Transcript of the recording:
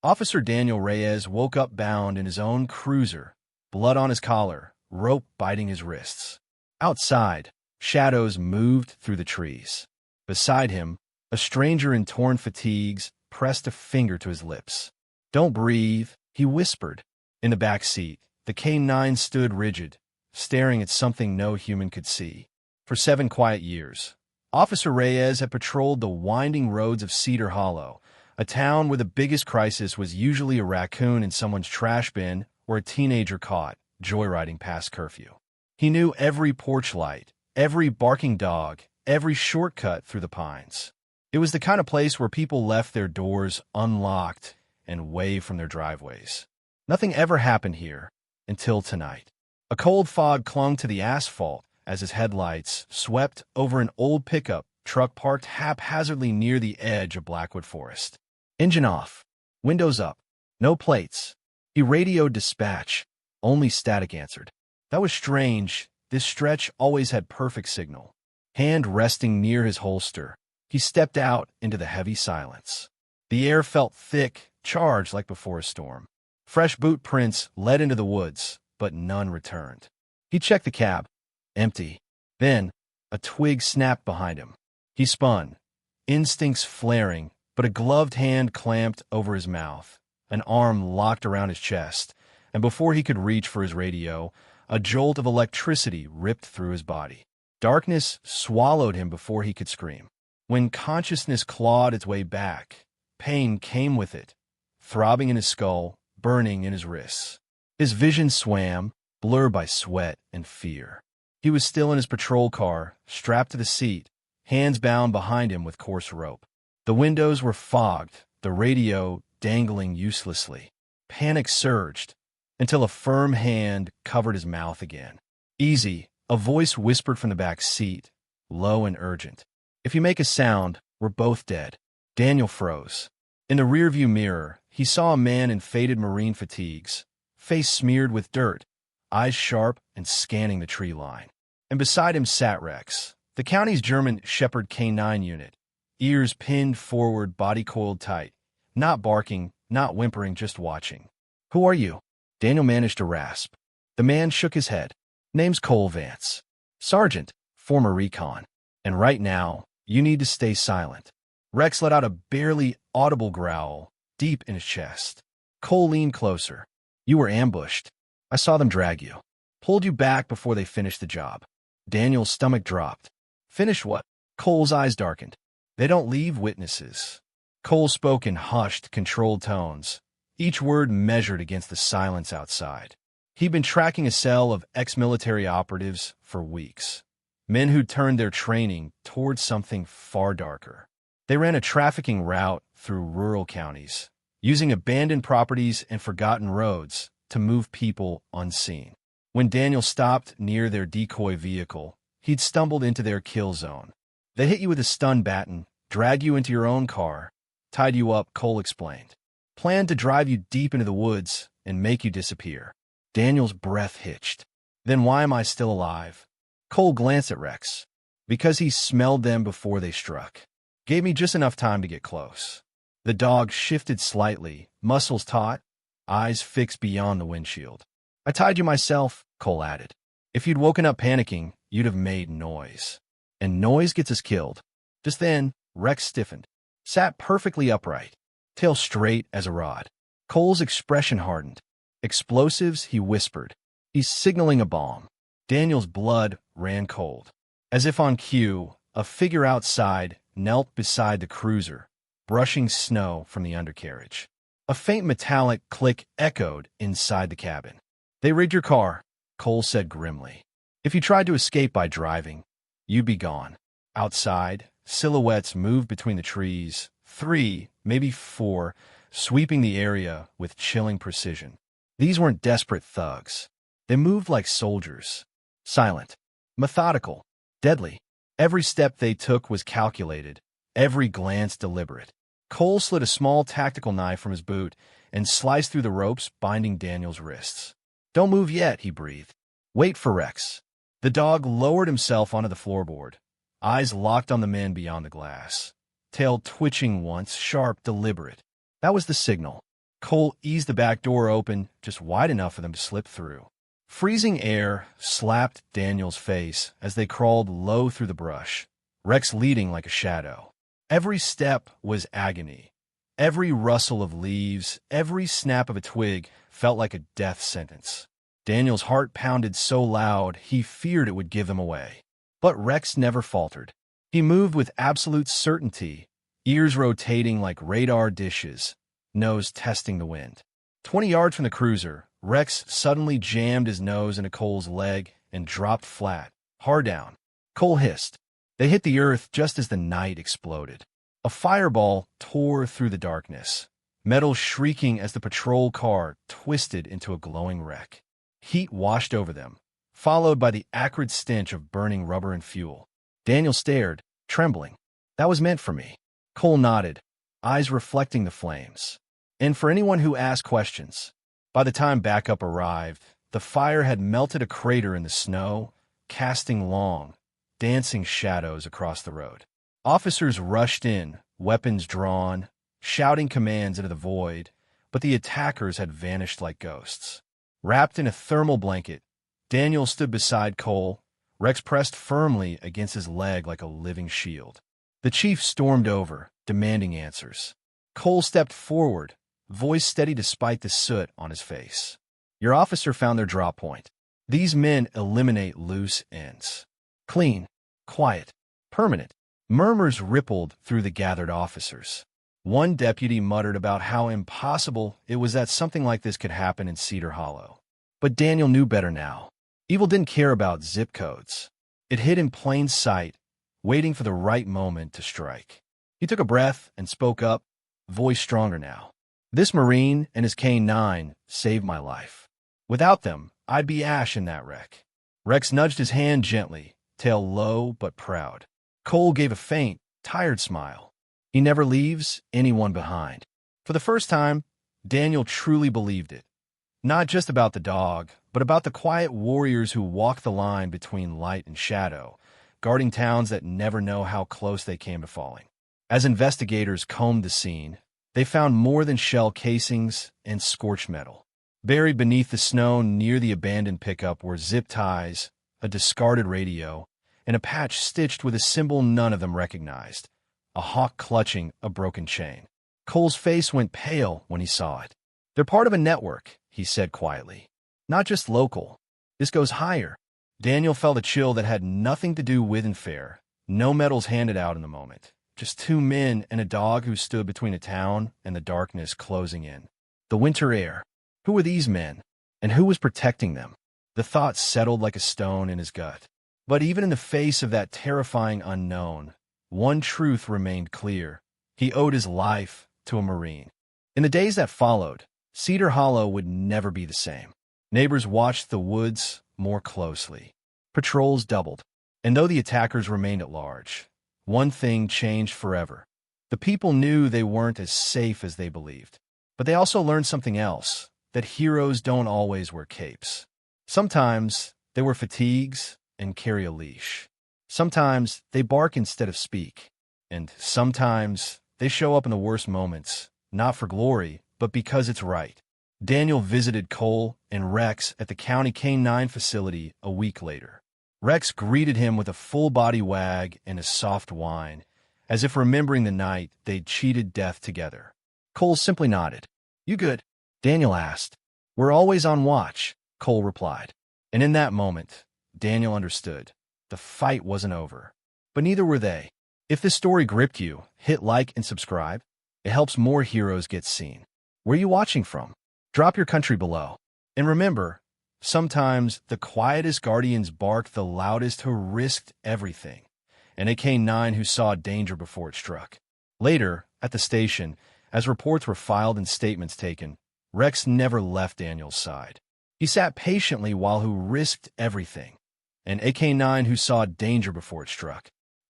Officer Daniel Reyes woke up bound in his own cruiser, blood on his collar, rope biting his wrists. Outside, shadows moved through the trees. Beside him, a stranger in torn fatigues pressed a finger to his lips. "Don't breathe," he whispered. In the back seat, the K-9 stood rigid, staring at something no human could see. For 7 quiet years, Officer Reyes had patrolled the winding roads of Cedar Hollow, a town where the biggest crisis was usually a raccoon in someone's trash bin or a teenager caught joyriding past curfew. He knew every porch light, every barking dog, every shortcut through the pines. It was the kind of place where people left their doors unlocked and waved from their driveways. Nothing ever happened here until tonight. A cold fog clung to the asphalt as his headlights swept over an old pickup truck parked haphazardly near the edge of Blackwood Forest. Engine off. Windows up. No plates. He radioed dispatch. Only static answered. That was strange. This stretch always had perfect signal. Hand resting near his holster, he stepped out into the heavy silence. The air felt thick, charged like before a storm. Fresh boot prints led into the woods, but none returned. He checked the cab. Empty. Then, a twig snapped behind him. He spun, instincts flaring, but a gloved hand clamped over his mouth. An arm locked around his chest, and before he could reach for his radio, a jolt of electricity ripped through his body. Darkness swallowed him before he could scream. When consciousness clawed its way back, pain came with it, throbbing in his skull, burning in his wrists. His vision swam, blurred by sweat and fear. He was still in his patrol car, strapped to the seat, hands bound behind him with coarse rope. The windows were fogged, the radio dangling uselessly. Panic surged, until a firm hand covered his mouth again. "Easy," a voice whispered from the back seat, low and urgent. "If you make a sound, we're both dead." Daniel froze. In the rearview mirror, he saw a man in faded marine fatigues, face smeared with dirt, eyes sharp and scanning the tree line. And beside him sat Rex, the county's German Shepherd K-9 unit, ears pinned forward, body coiled tight, not barking, not whimpering, just watching. "Who are you?" Daniel managed to rasp. The man shook his head. "Name's Cole Vance. Sergeant, former recon. And right now, you need to stay silent." Rex let out a barely audible growl, deep in his chest. Cole leaned closer. "You were ambushed. I saw them drag you. Pulled you back before they finished the job." Daniel's stomach dropped. "Finish what?" Cole's eyes darkened. "They don't leave witnesses." Cole spoke in hushed, controlled tones, each word measured against the silence outside. He'd been tracking a cell of ex-military operatives for weeks. Men who'd turned their training towards something far darker. They ran a trafficking route through rural counties, using abandoned properties and forgotten roads to move people unseen. When Daniel stopped near their decoy vehicle, he'd stumbled into their kill zone. They hit you with a stun baton, dragged you into your own car, tied you up, Cole explained. Planned to drive you deep into the woods and make you disappear. Daniel's breath hitched. "Then why am I still alive?" Cole glanced at Rex. "Because he smelled them before they struck. Gave me just enough time to get close." The dog shifted slightly, muscles taut, eyes fixed beyond the windshield. "I tied you myself," Cole added. "If you'd woken up panicking, you'd have made noise. And noise gets us killed." Just then, Rex stiffened, sat perfectly upright, tail straight as a rod. Cole's expression hardened. "Explosives," he whispered. "He's signaling a bomb." Daniel's blood ran cold. As if on cue, a figure outside knelt beside the cruiser, brushing snow from the undercarriage. A faint metallic click echoed inside the cabin. "They rigged your car," Cole said grimly. "If you tried to escape by driving, you'd be gone." Outside, silhouettes moved between the trees, 3, maybe 4, sweeping the area with chilling precision. These weren't desperate thugs. They moved like soldiers. Silent, methodical, deadly. Every step they took was calculated, every glance deliberate. Cole slid a small tactical knife from his boot and sliced through the ropes binding Daniel's wrists. "Don't move yet," he breathed. "Wait for Rex." The dog lowered himself onto the floorboard, eyes locked on the men beyond the glass, tail twitching once, sharp, deliberate. That was the signal. Cole eased the back door open just wide enough for them to slip through. Freezing air slapped Daniel's face as they crawled low through the brush, Rex leading like a shadow. Every step was agony. Every rustle of leaves, every snap of a twig felt like a death sentence. Daniel's heart pounded so loud he feared it would give them away. But Rex never faltered. He moved with absolute certainty, ears rotating like radar dishes, nose testing the wind. 20 yards from the cruiser, Rex suddenly jammed his nose into Cole's leg and dropped flat, hard down. Cole hissed. They hit the earth just as the night exploded. A fireball tore through the darkness, metal shrieking as the patrol car twisted into a glowing wreck. Heat washed over them, followed by the acrid stench of burning rubber and fuel. Daniel stared, trembling. That was meant for me. Cole nodded, eyes reflecting the flames. And for anyone who asked questions, by the time backup arrived, the fire had melted a crater in the snow, casting long, dancing shadows across the road. Officers rushed in, weapons drawn, shouting commands into the void, but the attackers had vanished like ghosts. Wrapped in a thermal blanket, Daniel stood beside Cole, Rex pressed firmly against his leg like a living shield. The chief stormed over, demanding answers. Cole stepped forward, voice steady despite the soot on his face. Your officer found their drop point. These men eliminate loose ends. Clean, quiet, permanent. Murmurs rippled through the gathered officers. One deputy muttered about how impossible it was that something like this could happen in Cedar Hollow. But Daniel knew better now. Evil didn't care about zip codes. It hid in plain sight, waiting for the right moment to strike. He took a breath and spoke up, voice stronger now. This Marine and his K-9 saved my life. Without them, I'd be ash in that wreck. Rex nudged his hand gently, tail low but proud. Cole gave a faint, tired smile. He never leaves anyone behind. For the first time, Daniel truly believed it. Not just about the dog, but about the quiet warriors who walk the line between light and shadow, guarding towns that never know how close they came to falling. As investigators combed the scene, they found more than shell casings and scorched metal. Buried beneath the snow near the abandoned pickup were zip ties, a discarded radio, and a patch stitched with a symbol none of them recognized, a hawk clutching a broken chain. Cole's face went pale when he saw it. They're part of a network, he said quietly. Not just local. This goes higher. Daniel felt a chill that had nothing to do with Fair. No medals handed out in the moment. Just two men and a dog who stood between a town and the darkness closing in. The winter air. Who were these men? And who was protecting them? The thought settled like a stone in his gut. But even in the face of that terrifying unknown, one truth remained clear. He owed his life to a Marine. In the days that followed, Cedar Hollow would never be the same. Neighbors watched the woods more closely. Patrols doubled. And though the attackers remained at large, one thing changed forever. The people knew they weren't as safe as they believed. But they also learned something else, that heroes don't always wear capes. Sometimes they wear fatigues and carry a leash. Sometimes they bark instead of speak. And sometimes they show up in the worst moments, not for glory, but because it's right. Daniel visited Cole and Rex at the County K-9 facility a week later. Rex greeted him with a full-body wag and a soft whine, as if remembering the night they'd cheated death together. Cole simply nodded. You good? Daniel asked. We're always on watch, Cole replied. And in that moment, Daniel understood. The fight wasn't over. But neither were they. If this story gripped you, hit like and subscribe. It helps more heroes get seen. Where are you watching from? Drop your country below. And remember, sometimes the quietest guardians bark the loudest who risked everything. An AK-9 who saw danger before it struck. Later, at the station, as reports were filed and statements taken, Rex never left Daniel's side. He sat patiently while who risked everything. An AK-9 who saw danger before it struck.